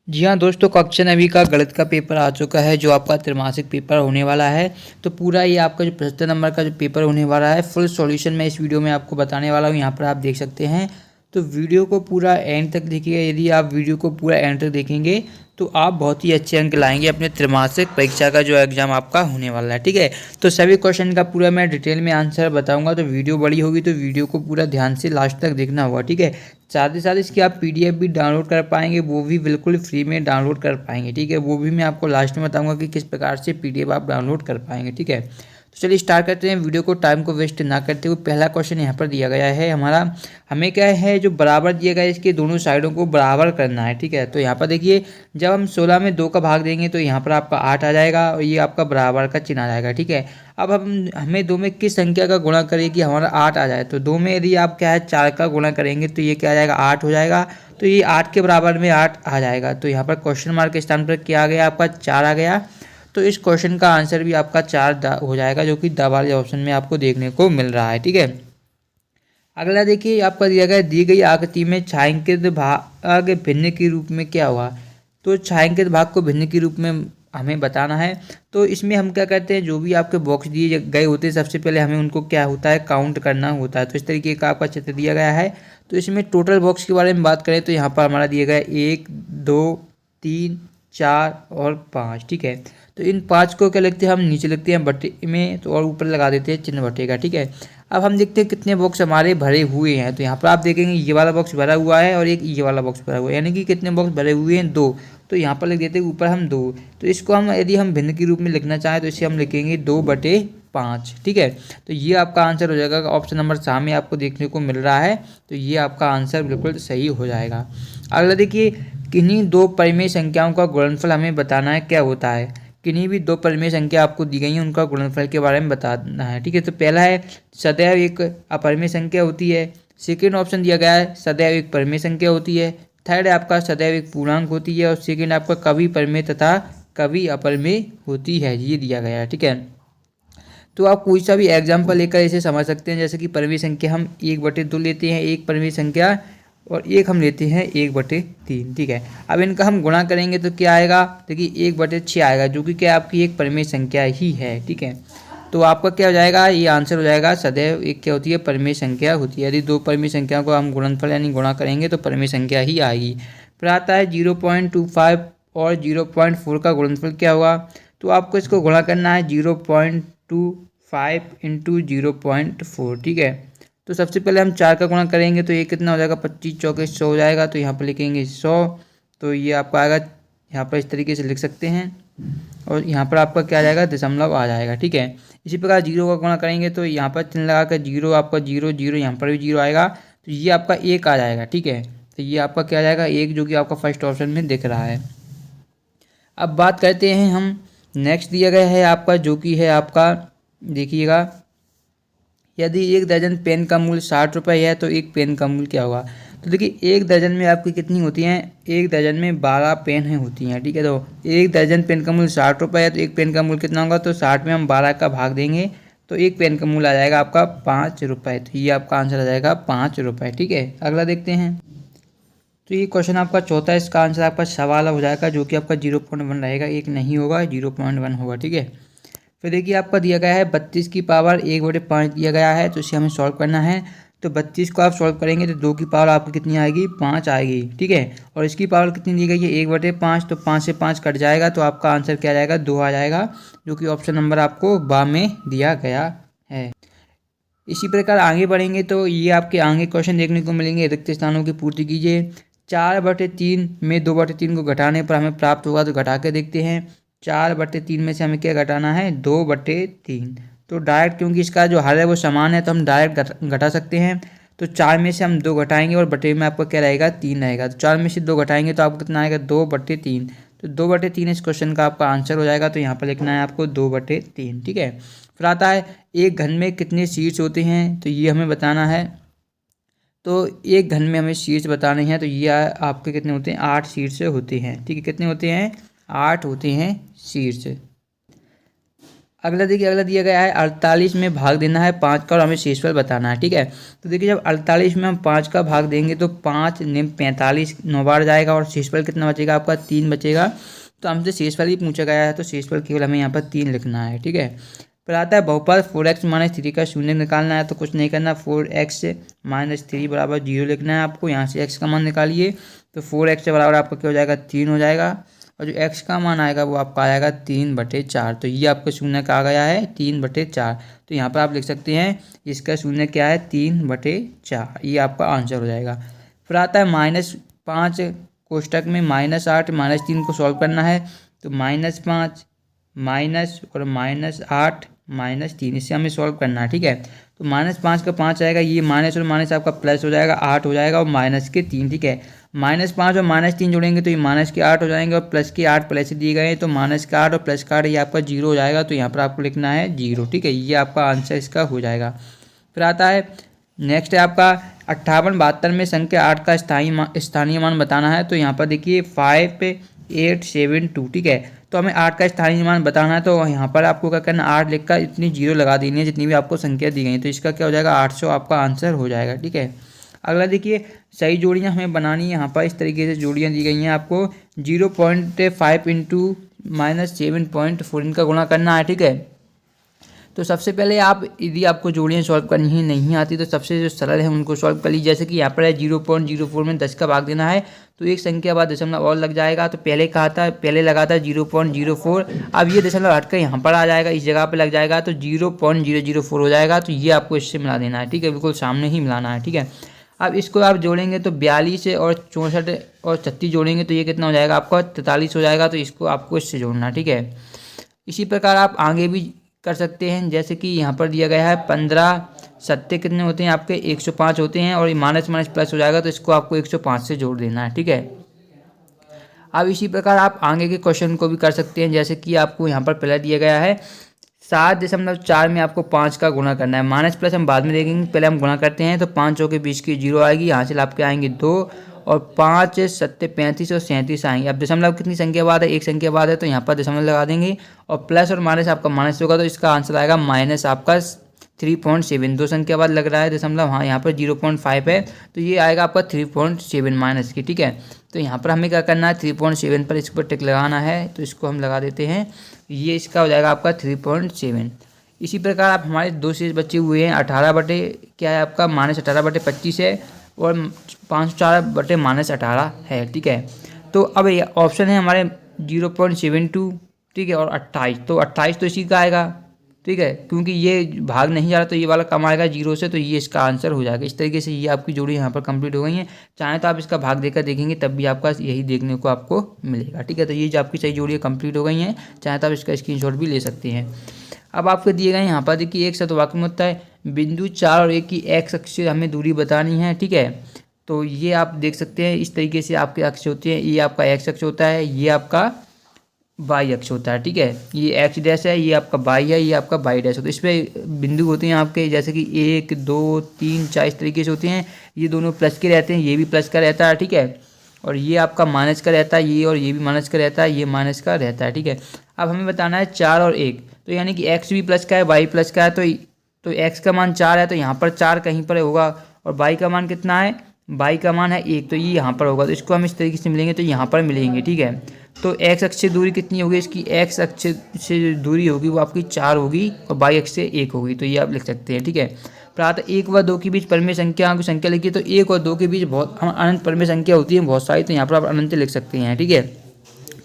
जी हाँ दोस्तों, कक्षा 9वीं का गणित का पेपर आ चुका है जो आपका त्रैमासिक पेपर होने वाला है। तो पूरा ये आपका जो 75 नंबर का जो पेपर होने वाला है, फुल सॉल्यूशन मैं इस वीडियो में आपको बताने वाला हूँ। यहाँ पर आप देख सकते हैं। तो वीडियो को पूरा एंड तक देखिएगा। यदि आप वीडियो को पूरा एंड तक देखेंगे तो आप बहुत ही अच्छे अंक लाएंगे अपने त्रैमासिक परीक्षा का जो एग्जाम आपका होने वाला है। ठीक है, तो सभी क्वेश्चन का पूरा मैं डिटेल में आंसर बताऊंगा। तो वीडियो बड़ी होगी तो वीडियो को पूरा ध्यान से लास्ट तक देखना होगा। ठीक है, साथ ही साथ इसकी आप पीडीएफ भी डाउनलोड कर पाएंगे, वो भी बिल्कुल फ्री में डाउनलोड कर पाएंगे। ठीक है, वो भी मैं आपको लास्ट में बताऊंगा कि किस प्रकार से पीडीएफ आप डाउनलोड कर पाएंगे। ठीक है, तो चलिए स्टार्ट करते हैं। वीडियो को टाइम को वेस्ट ना करते हुए पहला क्वेश्चन यहाँ पर दिया गया है हमारा। हमें क्या है, जो बराबर दिया गया है इसके दोनों साइडों को बराबर करना है। ठीक है, तो यहाँ पर देखिए, जब हम 16 में 2 का भाग देंगे तो यहाँ पर आपका 8 आ जाएगा और ये आपका बराबर का चिन्ह आ जाएगा। ठीक है, अब हमें 2 में किस संख्या का गुणा करें कि हमारा 8 आ जाए। तो 2 में यदि आप क्या है 4 का गुणा करेंगे तो ये क्या आ जाएगा, 8 हो जाएगा। तो ये 8 के बराबर में 8 आ जाएगा। तो यहाँ पर क्वेश्चन मार्क के स्थान पर क्या आ गया, आपका 4 आ गया। तो इस क्वेश्चन का आंसर भी आपका 4 हो जाएगा, जो कि द वाले ऑप्शन में आपको देखने को मिल रहा है। ठीक है, अगला देखिए, आपका दिया गया दी गई आकृति में छायांकित भाग भिन्न के रूप में क्या हुआ। तो छायांकित भाग को भिन्न के रूप में हमें बताना है। तो इसमें हम क्या करते हैं, जो भी आपके बॉक्स दिए गए होते हैं सबसे पहले हमें उनको क्या होता है, काउंट करना होता है। तो इस तरीके का आपका चित्र दिया गया है। तो इसमें टोटल बॉक्स के बारे में बात करें तो यहाँ पर हमारा दिया गया है 1 2 3 4 और 5। ठीक है, तो इन 5 को क्या लिखते हैं, हम नीचे लिखते हैं बट्टे में, तो और ऊपर लगा देते हैं चिन्ह बट्टे का। ठीक है, अब हम देखते हैं कितने बॉक्स हमारे भरे हुए हैं। तो यहाँ पर आप देखेंगे ये वाला बॉक्स भरा हुआ है और एक ये वाला बॉक्स भरा हुआ है, यानी कि कितने बॉक्स भरे हुए हैं, 2। तो यहाँ पर लिख देते हैं ऊपर हम 2। तो इसको हम यदि हम भिन्न के रूप में लिखना चाहें तो इसे हम लिखेंगे 2/5। ठीक है, तो ये आपका आंसर हो जाएगा। ऑप्शन नंबर सामने आपको देखने को मिल रहा है, तो ये आपका आंसर बिल्कुल सही हो जाएगा। अगला देखिए, किन्हीं दो परिमेय संख्याओं का गुणनफल हमें बताना है क्या होता है। किन्हीं भी दो परिमेय संख्या आपको दी गई है, उनका गुणनफल के बारे में बताना है। ठीक है, तो पहला है सदैव एक अपरिमेय संख्या होती है। सेकेंड ऑप्शन दिया गया है सदैव एक परिमेय संख्या होती है। थर्ड है आपका सदैव एक पूर्णांक होती है। और सेकेंड आपका कभी परिमेय तथा कभी अपरिमेय होती है, ये दिया गया है। ठीक है, तो आप कोई सा भी एग्जाम्पल लेकर इसे समझ सकते हैं। जैसे कि परिमेय संख्या हम 1/2 लेते हैं, एक परिमेय संख्या, और एक हम लेते हैं 1/3। ठीक है, अब इनका हम गुणा करेंगे तो क्या आएगा, देखिए 1/6 आएगा, जो कि क्या आपकी एक परिमेय संख्या ही है। ठीक है, तो आपका क्या हो जाएगा, ये आंसर हो जाएगा सदैव एक क्या होती है, परिमेय संख्या होती है। यदि दो परिमेय संख्या को हम गुणनफल यानी गुणा करेंगे तो परिमेय संख्या ही आएगी। फिर आता है 0.25 और 0.4 का गुणनफल क्या हुआ। तो आपको इसको गुणा करना है 0.25 × 0.4। ठीक है, तो सबसे पहले हम 4 का गुणा करेंगे तो ये कितना हो जाएगा, 25 चौके 100 हो जाएगा। तो यहाँ पर लिखेंगे 100। तो ये आपका आएगा, यहाँ पर इस तरीके से लिख सकते हैं। और यहाँ पर आपका क्या आ जाएगा, दशमलव आ जाएगा। ठीक है, इसी प्रकार 0 का गुणा करेंगे तो यहाँ पर चिन्ह लगा कर 0, आपका 0 0, यहाँ पर भी 0 आएगा। तो ये आपका 1 आ जाएगा। ठीक है, तो ये आपका क्या आ जाएगा, 1, जो कि आपका फर्स्ट ऑप्शन में दिख रहा है। अब बात करते हैं हम, नेक्स्ट दिया गया है आपका, जो कि है आपका, देखिएगा, यदि 1 दर्जन पेन का मूल्य 60 रुपये है तो एक पेन का मूल्य क्या होगा। तो देखिए 1 दर्जन में आपकी कितनी होती हैं, 1 दर्जन में 12 पेन होती हैं। ठीक है, तो 1 दर्जन पेन का मूल्य 60 रुपये है तो एक पेन का मूल्य कितना होगा, तो 60 में हम 12 का भाग देंगे तो एक पेन का मूल्य आ जाएगा आपका 5 रुपये। तो ये आपका आंसर आ जाएगा 5 रुपये। ठीक है, अगला देखते हैं। तो ये क्वेश्चन आपका चौथा, इसका आंसर आपका सवाल हो जाएगा, जो कि आपका 0.1 रहेगा, एक नहीं होगा, 0.1 होगा। ठीक है, फिर देखिए आपका दिया गया है 32 की पावर 1/5 दिया गया है। तो इसे हमें सॉल्व करना है। तो 32 को आप सॉल्व करेंगे तो 2 की पावर आपकी कितनी आएगी, 5 आएगी। ठीक है, और इसकी पावर कितनी दी गई है, 1/5। तो 5 से 5 कट जाएगा तो आपका आंसर क्या आ जाएगा, 2 आ जाएगा, जो कि ऑप्शन नंबर आपको बा में दिया गया है। इसी प्रकार आगे बढ़ेंगे तो ये आपके आगे क्वेश्चन देखने को मिलेंगे। रिक्त स्थानों की पूर्ति कीजिए। 4/3 में 2/3 को घटाने पर हमें प्राप्त होगा, तो घटा के देखते हैं। 4/3 में से हमें क्या घटाना है, 2/3। तो डायरेक्ट, क्योंकि इसका जो हल है वो समान है तो हम डायरेक्ट घटा सकते हैं। तो 4 में से हम 2 घटाएंगे और बटे में आपका क्या रहेगा, 3 रहेगा। तो 4 में से 2 घटाएंगे तो आपको कितना आएगा, 2/3। तो 2/3 इस क्वेश्चन का आपका आंसर हो जाएगा। तो यहाँ पर लिखना है आपको 2/3। ठीक है, फिर आता है एक घन में कितने शीर्ष होते हैं, तो ये हमें बताना है। तो एक घन में हमें शीर्ष बताने हैं, तो ये आपके कितने होते हैं, 8 शीर्ष होते हैं। ठीक है, कितने होते हैं, 8 होते हैं शीर्ष। अगला देखिए, अगला दिया गया है 48 में भाग देना है 5 का और हमें शेषफल बताना है। ठीक है, तो देखिए जब 48 में हम 5 का भाग देंगे तो 5 निम 45 9 बार जाएगा और शेषफल कितना बचेगा आपका 3 बचेगा। तो हमसे शेषफल ही पूछा गया है तो शेषफल केवल हमें यहाँ पर 3 लिखना है। ठीक है, फिर आता है बहुपद 4x - 3 का शून्य निकालना है। तो कुछ नहीं करना, 4x - 3 बराबर 0 लिखना है आपको। यहाँ से x का मान निकालिए तो 4x के बराबर आपका क्या हो जाएगा 3 हो जाएगा और जो x का मान आएगा वो आपका आएगा 3/4। तो ये आपका शून्य का आ गया है 3/4। तो यहाँ पर आप लिख सकते हैं इसका शून्य क्या है 3/4, ये आपका आंसर हो जाएगा। फिर आता है -5 कोष्टक में -8 -3 को सॉल्व करना है। तो -5 माइनस और -8 -3 इससे हमें सॉल्व करना है। ठीक है, तो -5 का 5 आएगा, ये माइनस और माइनस आपका प्लस हो जाएगा 8 हो जाएगा और माइनस के 3। ठीक है, -5 और -3 जोड़ेंगे तो ये -8 हो जाएंगे और प्लस के 8 पहले से दिए गए हैं तो -8 और प्लस का 8 ये आपका 0 हो जाएगा। तो यहाँ पर आपको लिखना है 0। ठीक है, ये आपका आंसर इसका हो जाएगा। फिर आता है नेक्स्ट है आपका 5872 में संख्या 8 का स्थानीय मान बताना है। तो यहाँ पर देखिए 5872। ठीक है, तो हमें 8 का स्थानीय मान बताना है। तो यहाँ पर आपको क्या करना, 8 लिखकर इतनी 0 लगा देनी है जितनी भी आपको संख्या दी गई है। तो इसका क्या हो जाएगा 800 आपका आंसर हो जाएगा। ठीक है, अगला देखिए सही जोड़ियाँ हमें बनानी है। यहाँ पर इस तरीके से जोड़ियाँ दी गई हैं आपको 0.5 × -7.4 इनका गुणा करना है। ठीक है, तो सबसे पहले आप यदि आपको जोड़ियाँ सॉल्व करनी ही नहीं आती तो सबसे जो सरल है उनको सॉल्व कर लीजिए। जैसे कि यहाँ पर है 0.04 में 10 का भाग देना है तो एक संख्या बाद दशमलव और लग जाएगा। तो पहले लगा था 0.04, अब ये दशमलव हटकर यहाँ पर आ जाएगा, इस जगह पे लग जाएगा तो 0.004 हो जाएगा। तो ये आपको इससे मिला देना है। ठीक है, बिल्कुल सामने ही मिलाना है। ठीक है, अब इसको आप जोड़ेंगे तो 42 और 64 और 36 जोड़ेंगे तो ये कितना हो जाएगा आपका 43 हो जाएगा। तो इसको आपको इससे जोड़ना है। ठीक है, इसी प्रकार आप आगे भी कर सकते हैं। जैसे कि यहाँ पर दिया गया है 15 सत्ते कितने होते हैं आपके 105 होते हैं और माइनस माइनस प्लस हो जाएगा तो इसको आपको 105 से जोड़ देना है। ठीक है, अब इसी प्रकार आप आगे के क्वेश्चन को भी कर सकते हैं। जैसे कि आपको यहाँ पर पहले दिया गया है 7.4 में आपको 5 का गुणा करना है। माइनस प्लस हम बाद में देखेंगे, पहले हम गुणा करते हैं। तो 5 के बीच की 0 आएगी, यहाँ से आपके आएंगे 2 और 5 7 35 और 37 आएंगे। अब दशमलव कितनी संख्या बाद है, एक संख्या बाद है तो यहाँ पर दशमलव लगा देंगे और प्लस और माइनस आपका माइनस होगा तो इसका आंसर आएगा माइनस आपका 3.7। दो संख्या बाद लग रहा है दशमलव, हाँ यहाँ पर 0.5 है तो ये आएगा आपका 3.7 माइनस की। ठीक है, तो यहाँ पर हमें क्या करना है 3.7 पर इस पर टिक लगाना है तो इसको हम लगा देते हैं, ये इसका हो जाएगा आपका 3.7। इसी प्रकार आप हमारे दो शेष बचे हुए हैं 18 बटे क्या है आपका -18/25 है और 504 बटे -18 है। ठीक है, तो अब ये ऑप्शन है हमारे 0.72। ठीक है, और 28, तो 28 तो इसी का आएगा। ठीक है, क्योंकि ये भाग नहीं जा रहा तो ये वाला कम आएगा 0 से, तो ये इसका आंसर हो जाएगा। इस तरीके से ये आपकी जोड़ी यहाँ पर कंप्लीट हो गई है। चाहे तो आप इसका भाग देकर देखेंगे तब भी आपका यही देखने को आपको मिलेगा। ठीक है, तो ये जो आपकी सही जोड़ी कंप्लीट हो गई हैं, चाहे तो आप इसका स्क्रीनशॉट भी ले सकते हैं। अब आपको दिए गए यहाँ पर देखिए एक शतवाक्य में होता है बिंदु 4 और 1 की एक्स अक्ष से हमें दूरी बतानी है। ठीक है, तो ये आप देख सकते हैं इस तरीके से आपके अक्ष होते हैं। ये आपका एक्स अक्ष होता है, ये आपका वाई अक्ष होता है। ठीक है, ये एक्स डैश है, ये आपका वाई है, ये आपका वाई डैश होता है। इस पर बिंदु होते हैं आपके जैसे कि 1 2 3 4 इस तरीके से होते हैं। ये दोनों प्लस के रहते हैं, ये भी प्लस का रहता है। ठीक है, और ये आपका माइनस का रहता है, ये और ये भी माइनस का रहता है, ये माइनस का रहता है। ठीक है, अब हमें बताना है 4 और 1, तो यानी कि एक्स भी प्लस का है वाई प्लस का है, तो एक्स का मान 4 है तो यहाँ पर 4 कहीं पर होगा और वाई का मान कितना है, वाई का मान है 1 तो ये यहाँ पर होगा। तो इसको हम इस तरीके से मिलेंगे तो यहाँ पर मिलेंगे। ठीक है, तो एक्स अक्ष से दूरी कितनी होगी, इसकी एक्स अक्ष से दूरी होगी वो आपकी 4 होगी और वाई अक्ष से 1 होगी, तो ये आप लिख सकते हैं। ठीक है, प्रातः 1 व 2 के बीच परमेय संख्या की संख्या लिखिए। तो 1 और 2 के बीच बहुत अनंत परमेय संख्या होती है बहुत सारी, तो यहाँ पर आप अनंत लिख सकते हैं। ठीक है,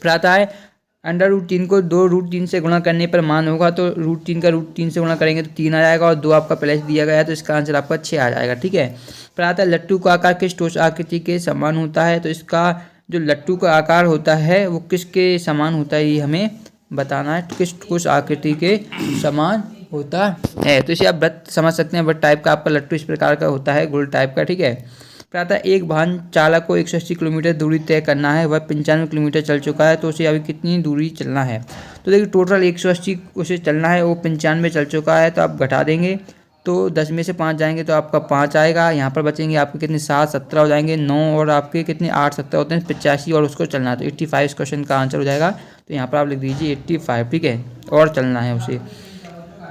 प्रातः है √3 को 2√3 से गुणा करने पर मान होगा, तो √3 का √3 से गुणा करेंगे तो 3 आ जाएगा और 2 आपका पहले से दिया गया है तो इसका आंसर आपका 6 आ जाएगा। ठीक है, प्रातः लट्टू का आकार किस ठोस आकृति के समान होता है, तो इसका जो लट्टू का आकार होता है वो किसके समान होता है ये हमें बताना है, किस ठोस आकृति के समान होता है। तो इसे आप वृत्त समझ सकते हैं, वृत्त टाइप का आपका लट्टू इस प्रकार का होता है, गोल टाइप का। ठीक है, प्रातः एक वाहन चालक को 180 किलोमीटर दूरी तय करना है, वह 95 किलोमीटर चल चुका है, तो उसे अभी कितनी दूरी चलना है। तो देखिए टोटल 180 उसे चलना है, वो 95 चल चुका है, तो आप घटा देंगे तो 10 में से 5 जाएंगे तो आपका 5 आएगा। यहाँ पर बचेंगे आपके कितने 7 17 हो जाएंगे, 9 और आपके कितने 8 17 होते हैं 85 और उसको चलना है तो 85 इस क्वेश्चन का आंसर हो जाएगा। तो यहाँ पर आप लिख दीजिए 85, ठीक है, और चलना है उसे।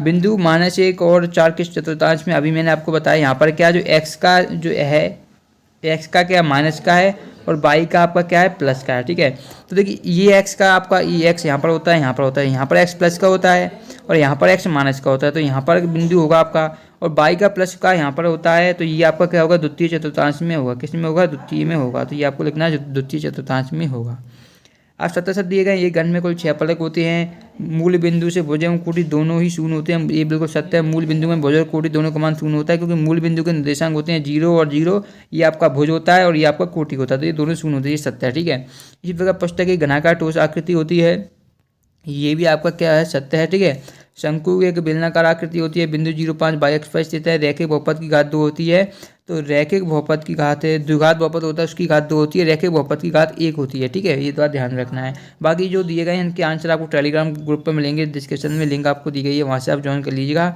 बिंदु -1 और 4 के चतुर्थांश में अभी मैंने आपको बताया यहाँ पर क्या जो एक्स का जो है, एक्स का क्या माइनस का है और वाई का आपका क्या है प्लस का है, ठीक है। तो देखिए ये एक्स का आपका ये एक्स यहाँ पर होता है, यहाँ पर होता है, यहाँ पर एक्स प्लस का होता है और यहाँ पर एक्स माइनस का होता है, तो यहाँ पर बिंदु होगा आपका, और वाई का प्लस का यहाँ पर होता है, तो ये आपका क्या होगा द्वितीय चतुर्थांश में होगा। किस में होगा? द्वितीय में होगा। तो ये आपको लिखना है द्वितीय चतुर्थांश में होगा। अब 77 दिए गए, ये घन में कुल 6 फलक होते हैं। मूल बिंदु से भुज एवं कोटि दोनों ही शून्य होते हैं। ये बिल्कुल सत्य है, मूल बिंदु में भुज और कोटि दोनों का मान शून्य होता है, क्योंकि मूल बिंदु के निर्देशांक होते हैं 0 और 0। ये आपका भुज होता है और ये आपका कोटि होता है, तो ये दोनों शून्य होते हैं, ये सत्य है, ठीक है। इसी प्रकार पुस्तक की घनाकार ठोस आकृति होती है, ये भी आपका क्या है सत्य है, ठीक है। शंकु एक बेलनाकार आकृति होती है, बिंदु 0,5 बाई अक्ष पर स्थित है। रैखिक बहुपद की घात 2 होती है, तो रैखिक बहुपद की घात है, द्विघात बहुपद होता है उसकी घात 2 होती है, रैखिक बहुपद की घात 1 होती है, ठीक है। ये तो ध्यान रखना है। बाकी जो दिए गए हैं इनके आंसर आपको टेलीग्राम ग्रुप पर मिलेंगे, डिस्क्रिप्शन में लिंक आपको दी गई है, वहाँ से आप ज्वाइन कर लीजिएगा।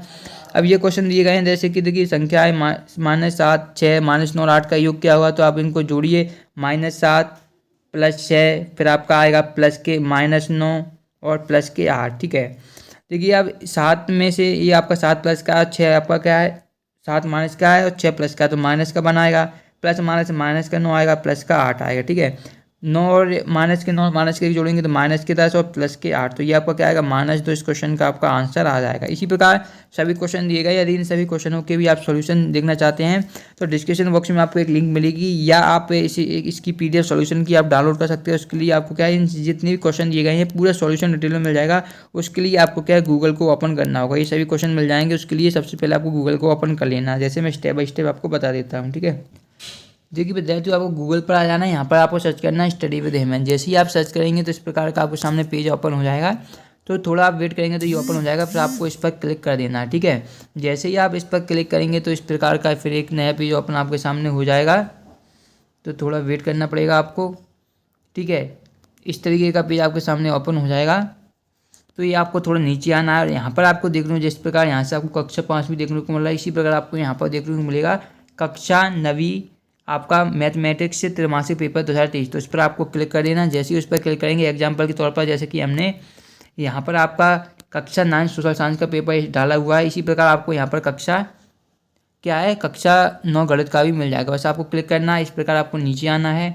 अब ये क्वेश्चन दिए गए हैं जैसे कि देखिए संख्या है -7 6 -9 और 8 का योग क्या हुआ, तो आप इनको जोड़िए। -7 + 6 फिर आपका आएगा प्लस के -9 और प्लस के 8, ठीक है। देखिए अब 7 में से ये आपका 7 प्लस का 6 आपका क्या है 7 माइनस का है और 6 प्लस का, तो माइनस का बनाएगा, प्लस माइनस का 9 आएगा, प्लस का 8 आएगा, ठीक है। 9 और -9 माइनस के जोड़ेंगे तो -10 और प्लस के 8, तो ये आपका क्या आएगा -2। इस क्वेश्चन का आपका आंसर आ जाएगा। इसी प्रकार सभी क्वेश्चन दिए गए। यदि इन सभी क्वेश्चनों के भी आप सॉल्यूशन देखना चाहते हैं तो डिस्क्रिप्शन बॉक्स में आपको एक लिंक मिलेगी, या आप इसकी PDF सॉल्यूशन की आप डाउनलोड कर सकते हैं। उसके लिए आपको क्या है इन जितने भी क्वेश्चन दिए गए हैं पूरा सॉल्यूशन डिटेल में मिल जाएगा। उसके लिए आपको क्या है गूगल को ओपन करना होगा, ये सभी क्वेश्चन मिल जाएंगे। उसके लिए सबसे पहले आपको गूगल को ओपन कर लेना है, जैसे मैं स्टेप बाय स्टेप आपको बता देता हूँ, ठीक है। देखिए विद्यार्थियों आपको गूगल पर आ जाना है, यहाँ पर आपको सर्च करना है स्टडी विद हेमन। जैसे ही आप सर्च करेंगे तो इस प्रकार का आपको सामने पेज ओपन हो जाएगा, तो थोड़ा आप वेट करेंगे तो ये ओपन हो जाएगा, फिर आपको इस पर क्लिक कर देना है, ठीक है। जैसे ही आप इस पर क्लिक करेंगे तो इस प्रकार का फिर एक नया पेज ओपन आपके सामने हो जाएगा, तो थोड़ा वेट करना पड़ेगा आपको, ठीक है। इस तरीके का पेज आपके सामने ओपन हो जाएगा, तो ये आपको थोड़ा नीचे आना है और यहाँ पर आपको देखने को जिस प्रकार यहाँ से आपको कक्षा 5 भी देखने को मिल रहा है, इसी प्रकार आपको यहाँ पर देखने को मिलेगा कक्षा 9वीं आपका मैथमेटिक्स से त्रैमासिक पेपर 2023। तो इस पर आपको क्लिक कर देना। जैसे ही उस पर क्लिक करेंगे एग्जाम्पल के तौर पर जैसे कि हमने यहाँ पर आपका कक्षा 9 सोशल साइंस का पेपर डाला हुआ है, इसी प्रकार आपको यहाँ पर कक्षा क्या है कक्षा 9 गणित का भी मिल जाएगा। बस आपको क्लिक करना है, इस प्रकार आपको नीचे आना है।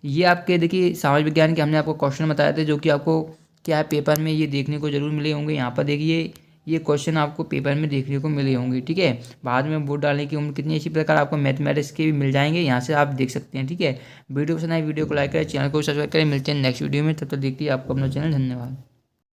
ये आपके देखिए समाज विज्ञान के हमने आपको क्वेश्चन बताए थे, जो कि आपको क्या है पेपर में ये देखने को जरूर मिले होंगे। यहाँ पर देखिए ये क्वेश्चन आपको पेपर में देखने को मिले होंगे, ठीक है। बाद में वोट डालने की उम्र कितनी, इसी प्रकार आपको मैथमेटिक्स के भी मिल जाएंगे, यहाँ से आप देख सकते हैं, ठीक है। वीडियो पसंद आए वीडियो को लाइक करें, चैनल को सब्सक्राइब करें। मिलते हैं नेक्स्ट वीडियो में, तब तक देखिए आपको अपना चैनल। धन्यवाद।